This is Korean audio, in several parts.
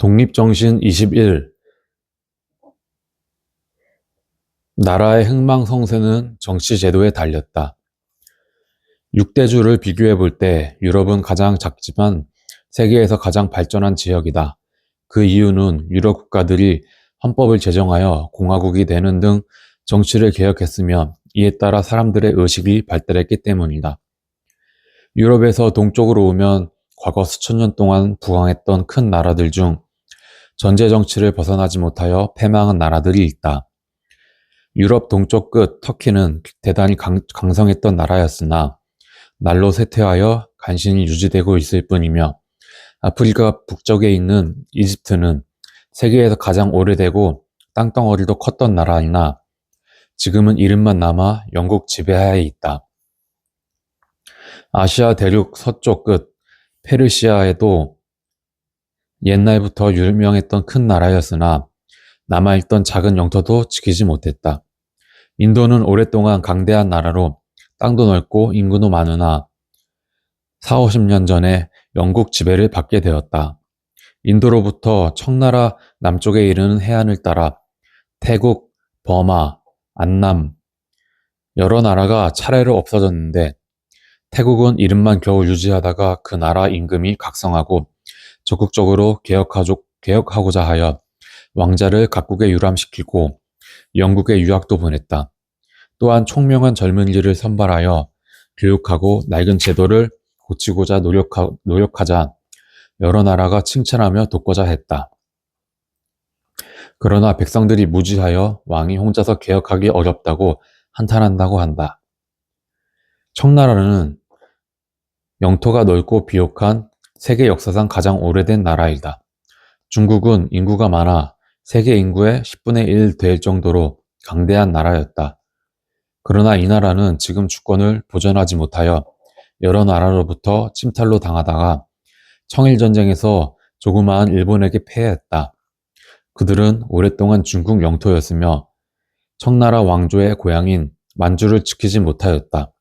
독립정신 21. 나라의 흥망성쇠는 정치제도에 달렸다. 6대주를 비교해 볼 때 유럽은 가장 작지만 세계에서 가장 발전한 지역이다. 그 이유는 유럽 국가들이 헌법을 제정하여 공화국이 되는 등 정치를 개혁했으며 이에 따라 사람들의 의식이 발달했기 때문이다. 유럽에서 동쪽으로 오면 과거 수천 년 동안 부강했던 큰 나라들 중 전제 정치를 벗어나지 못하여 패망한 나라들이 있다. 유럽 동쪽 끝 터키는 대단히 강성했던 나라였으나 날로 쇠퇴하여 간신히 유지되고 있을 뿐이며, 아프리카 북쪽에 있는 이집트는 세계에서 가장 오래되고 땅덩어리도 컸던 나라이나 지금은 이름만 남아 영국 지배하에 있다. 아시아 대륙 서쪽 끝 페르시아에도 옛날부터 유명했던 큰 나라였으나 남아있던 작은 영토도 지키지 못했다. 인도는 오랫동안 강대한 나라로 땅도 넓고 인구도 많으나 40~50년 전에 영국 지배를 받게 되었다. 인도로부터 청나라 남쪽에 이르는 해안을 따라 태국, 버마, 안남 여러 나라가 차례로 없어졌는데, 태국은 이름만 겨우 유지하다가 그 나라 임금이 각성하고 적극적으로 개혁하고자 하여 왕자를 각국에 유람시키고 영국에 유학도 보냈다. 또한 총명한 젊은이를 선발하여 교육하고 낡은 제도를 고치고자 노력하자 여러 나라가 칭찬하며 돕고자 했다. 그러나 백성들이 무지하여 왕이 혼자서 개혁하기 어렵다고 한탄한다고 한다. 청나라는 영토가 넓고 비옥한 세계 역사상 가장 오래된 나라이다. 중국은 인구가 많아 세계 인구의 10분의 1 될 정도로 강대한 나라였다. 그러나 이 나라는 지금 주권을 보존하지 못하여 여러 나라로부터 침탈로 당하다가 청일전쟁에서 조그마한 일본에게 패했다. 그들은 오랫동안 중국 영토였으며 청나라 왕조의 고향인 만주를 지키지 못하였다.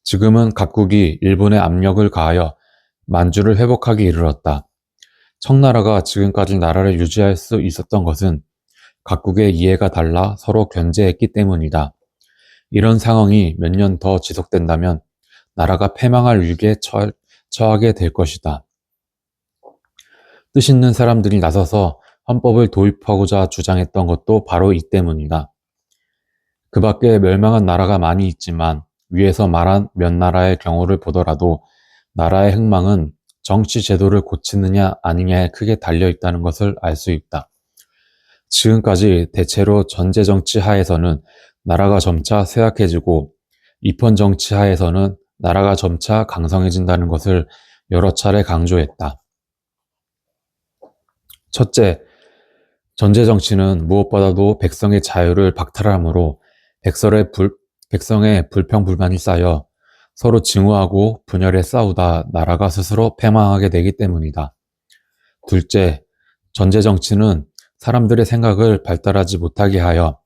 지금은 각국이 일본의 압력을 가하여 만주를 회복하기 이르렀다. 청나라가 지금까지 나라를 유지할 수 있었던 것은 각국의 이해가 달라 서로 견제했기 때문이다. 이런 상황이 몇 년 더 지속된다면 나라가 패망할 위기에 처하게 될 것이다. 뜻 있는 사람들이 나서서 헌법을 도입하고자 주장했던 것도 바로 이 때문이다. 그 밖에 멸망한 나라가 많이 있지만 위에서 말한 몇 나라의 경우를 보더라도 나라의 흥망은 정치 제도를 고치느냐 아니냐에 크게 달려있다는 것을 알 수 있다. 지금까지 대체로 전제 정치 하에서는 나라가 점차 쇠약해지고 입헌 정치 하에서는 나라가 점차 강성해진다는 것을 여러 차례 강조했다. 첫째, 전제 정치는 무엇보다도 백성의 자유를 박탈하므로 백성의 불평불만이 쌓여 서로 증오하고 분열해 싸우다 나라가 스스로 패망하게 되기 때문이다. 둘째, 전제 정치는 사람들의 생각을 발달하지 못하게 하여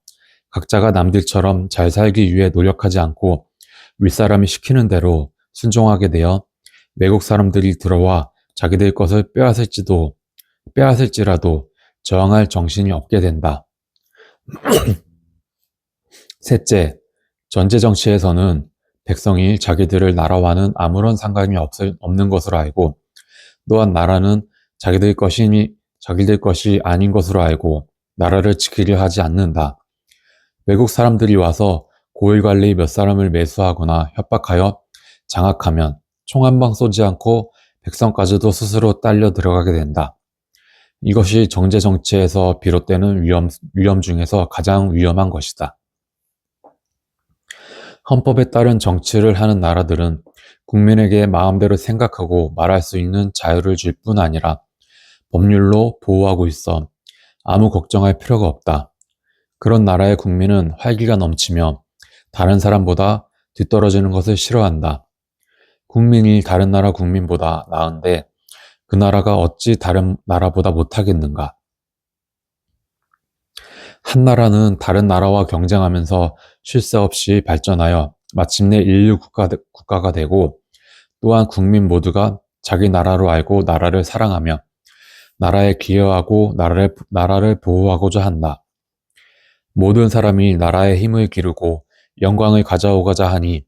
각자가 남들처럼 잘 살기 위해 노력하지 않고 윗사람이 시키는 대로 순종하게 되어 외국 사람들이 들어와 자기들 것을 빼앗을지라도 저항할 정신이 없게 된다. 셋째, 전제 정치에서는 백성이 자기들을 나라와는 아무런 상관이 없는 것으로 알고, 또한 나라는 자기들 것이 아닌 것으로 알고 나라를 지키려 하지 않는다. 외국 사람들이 와서 고일관리 몇 사람을 매수하거나 협박하여 장악하면 총 한 방 쏘지 않고 백성까지도 스스로 딸려 들어가게 된다. 이것이 정제 정치에서 비롯되는 위험 중에서 가장 위험한 것이다. 헌법에 따른 정치를 하는 나라들은 국민에게 마음대로 생각하고 말할 수 있는 자유를 줄 뿐 아니라 법률로 보호하고 있어 아무 걱정할 필요가 없다. 그런 나라의 국민은 활기가 넘치며 다른 사람보다 뒤떨어지는 것을 싫어한다. 국민이 다른 나라 국민보다 나은데 그 나라가 어찌 다른 나라보다 못하겠는가? 한 나라는 다른 나라와 경쟁하면서 쉴 새 없이 발전하여 마침내 인류 국가가 되고, 또한 국민 모두가 자기 나라로 알고 나라를 사랑하며 나라에 기여하고 나라를 보호하고자 한다. 모든 사람이 나라의 힘을 기르고 영광을 가져오고자 하니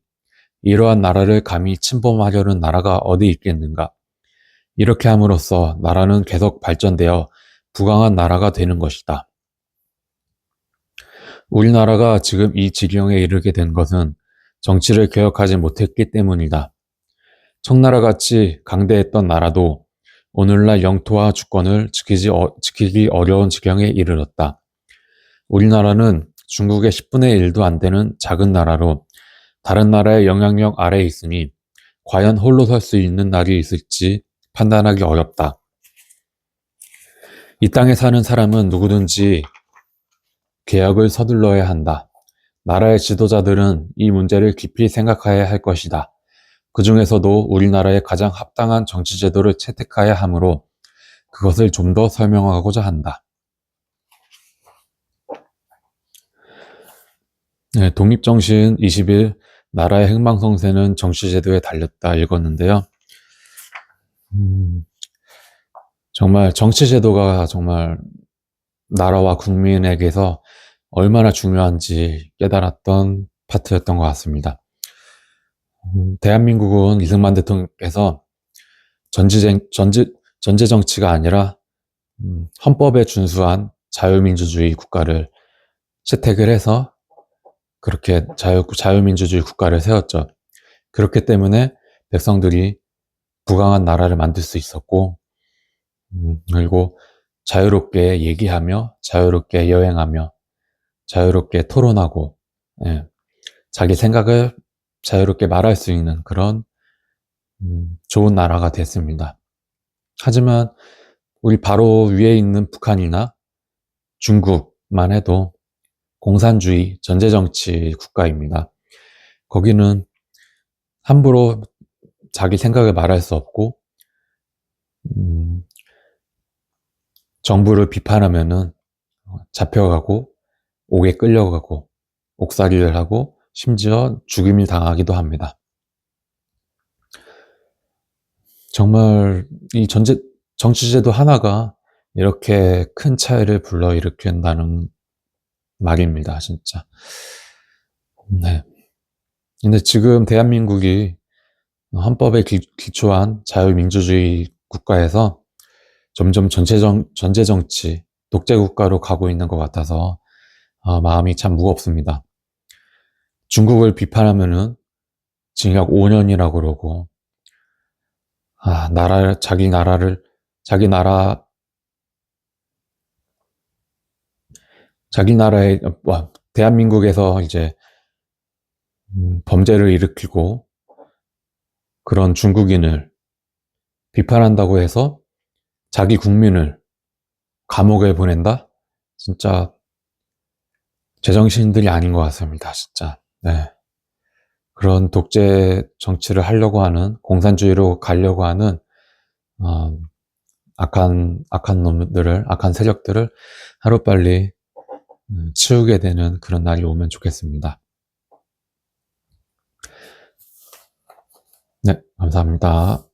이러한 나라를 감히 침범하려는 나라가 어디 있겠는가? 이렇게 함으로써 나라는 계속 발전되어 부강한 나라가 되는 것이다. 우리나라가 지금 이 지경에 이르게 된 것은 정치를 개혁하지 못했기 때문이다. 청나라 같이 강대했던 나라도 오늘날 영토와 주권을 지키기 어려운 지경에 이르렀다. 우리나라는 중국의 10분의 1도 안 되는 작은 나라로 다른 나라의 영향력 아래에 있으니 과연 홀로 설 수 있는 날이 있을지 판단하기 어렵다. 이 땅에 사는 사람은 누구든지 개혁을 서둘러야 한다. 나라의 지도자들은 이 문제를 깊이 생각해야 할 것이다. 그 중에서도 우리나라의 가장 합당한 정치제도를 채택해야 하므로 그것을 좀 더 설명하고자 한다. 네, 독립정신 20일 나라의 흥망성쇠는 정치제도에 달렸다 읽었는데요. 정말 정치제도가 정말 나라와 국민에게서 얼마나 중요한지 깨달았던 파트였던 것 같습니다. 대한민국은 이승만 대통령께서 전제 정치가 아니라 헌법에 준수한 자유민주주의 국가를 채택을 해서 그렇게 자유민주주의 국가를 세웠죠. 그렇기 때문에 백성들이 부강한 나라를 만들 수 있었고, 그리고 자유롭게 얘기하며, 자유롭게 여행하며, 자유롭게 토론하고, 예, 자기 생각을 자유롭게 말할 수 있는 그런 좋은 나라가 됐습니다. 하지만 우리 바로 위에 있는 북한이나 중국만 해도 공산주의 전제정치 국가입니다. 거기는 함부로 자기 생각을 말할 수 없고 정부를 비판하면은 잡혀가고 옥에 끌려가고 옥살이를 하고 심지어 죽임을 당하기도 합니다. 정말 이 정치제도 하나가 이렇게 큰 차이를 불러일으킨다는 말입니다, 진짜. 네. 근데 지금 대한민국이 헌법에 기초한 자유민주주의 국가에서 점점 전제정치, 독재국가로 가고 있는 것 같아서 마음이 참 무겁습니다. 중국을 비판하면은 징역 5년이라고 그러고, 자기 나라의, 대한민국에서 이제 범죄를 일으키고 그런 중국인을 비판한다고 해서 자기 국민을 감옥에 보낸다? 진짜 제정신들이 아닌 것 같습니다, 진짜. 네. 그런 독재 정치를 하려고 하는, 공산주의로 가려고 하는 악한 놈들을, 악한 세력들을 하루빨리 치우게 되는 그런 날이 오면 좋겠습니다. 네, 감사합니다.